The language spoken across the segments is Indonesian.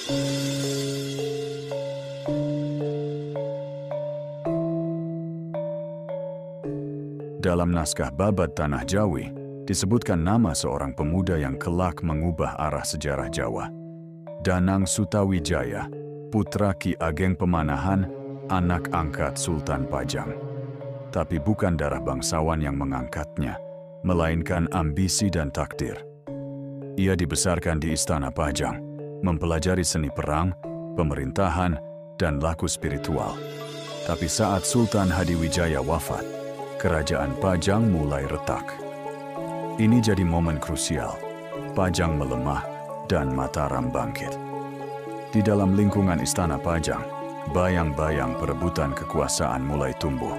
Dalam naskah Babad Tanah Jawi, disebutkan nama seorang pemuda yang kelak mengubah arah sejarah Jawa. Danang Sutawijaya, putra Ki Ageng Pemanahan, anak angkat Sultan Pajang. Tapi bukan darah bangsawan yang mengangkatnya, melainkan ambisi dan takdir. Ia dibesarkan di Istana Pajang, mempelajari seni perang, pemerintahan, dan laku spiritual. Tapi saat Sultan Hadiwijaya wafat, kerajaan Pajang mulai retak. Ini jadi momen krusial. Pajang melemah dan Mataram bangkit. Di dalam lingkungan Istana Pajang, bayang-bayang perebutan kekuasaan mulai tumbuh.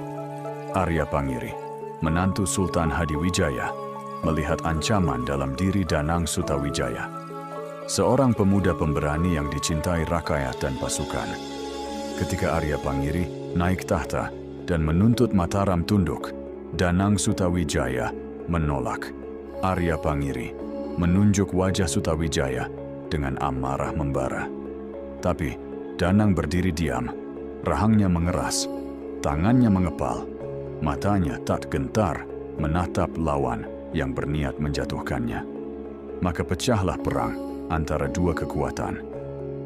Arya Pangiri, menantu Sultan Hadiwijaya, melihat ancaman dalam diri Danang Sutawijaya. Seorang pemuda pemberani yang dicintai rakyat dan pasukan. Ketika Arya Pangiri naik tahta dan menuntut Mataram tunduk, Danang Sutawijaya menolak. Arya Pangiri menunjuk wajah Sutawijaya dengan amarah membara. Tapi Danang berdiri diam, rahangnya mengeras, tangannya mengepal, matanya tak gentar menatap lawan yang berniat menjatuhkannya. Maka pecahlah perang antara dua kekuatan,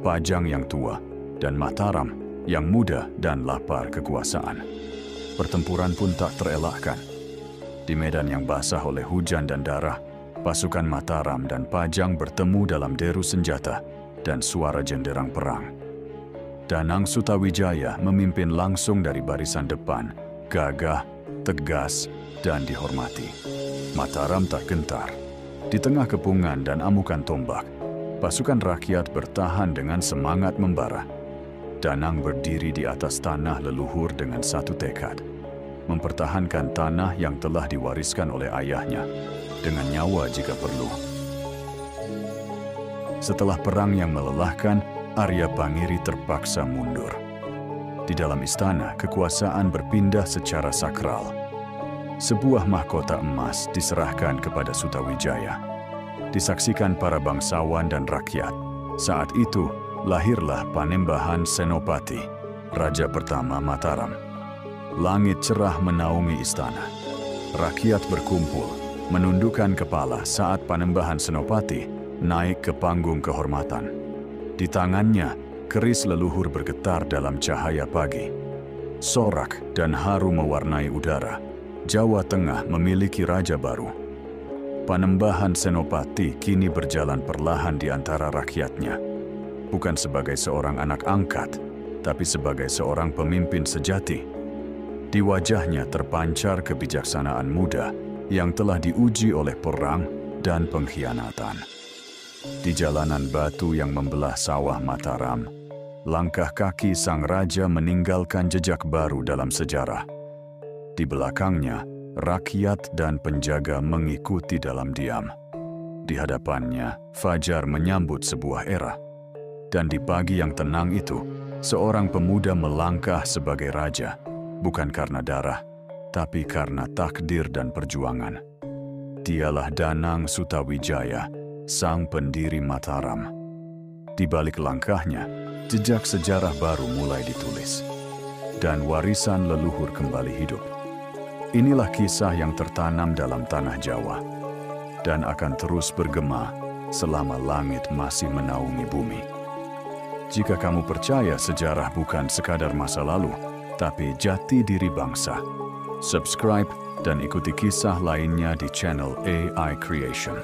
Pajang yang tua dan Mataram yang muda dan lapar kekuasaan. Pertempuran pun tak terelakkan. Di medan yang basah oleh hujan dan darah, pasukan Mataram dan Pajang bertemu dalam deru senjata dan suara jenderang perang. Danang Sutawijaya memimpin langsung dari barisan depan, gagah, tegas, dan dihormati. Mataram tak gentar. Di tengah kepungan dan amukan tombak, pasukan rakyat bertahan dengan semangat membara. Danang berdiri di atas tanah leluhur dengan satu tekad, mempertahankan tanah yang telah diwariskan oleh ayahnya, dengan nyawa jika perlu. Setelah perang yang melelahkan, Arya Pangiri terpaksa mundur. Di dalam istana, kekuasaan berpindah secara sakral. Sebuah mahkota emas diserahkan kepada Sutawijaya. Disaksikan para bangsawan dan rakyat. Saat itu, lahirlah Panembahan Senopati, raja pertama Mataram. Langit cerah menaungi istana. Rakyat berkumpul, menundukkan kepala saat Panembahan Senopati naik ke panggung kehormatan. Di tangannya, keris leluhur bergetar dalam cahaya pagi. Sorak dan haru mewarnai udara. Jawa Tengah memiliki raja baru. Panembahan Senopati kini berjalan perlahan di antara rakyatnya. Bukan sebagai seorang anak angkat, tapi sebagai seorang pemimpin sejati. Di wajahnya terpancar kebijaksanaan muda yang telah diuji oleh perang dan pengkhianatan. Di jalanan batu yang membelah sawah Mataram, langkah kaki sang raja meninggalkan jejak baru dalam sejarah. Di belakangnya, rakyat dan penjaga mengikuti dalam diam. Di hadapannya, fajar menyambut sebuah era. Dan di pagi yang tenang itu, seorang pemuda melangkah sebagai raja, bukan karena darah, tapi karena takdir dan perjuangan. Dialah Danang Sutawijaya, sang pendiri Mataram. Di balik langkahnya, jejak sejarah baru mulai ditulis. Dan warisan leluhur kembali hidup. Inilah kisah yang tertanam dalam tanah Jawa, dan akan terus bergema selama langit masih menaungi bumi. Jika kamu percaya sejarah bukan sekadar masa lalu, tapi jati diri bangsa, subscribe dan ikuti kisah lainnya di channel AI Creation.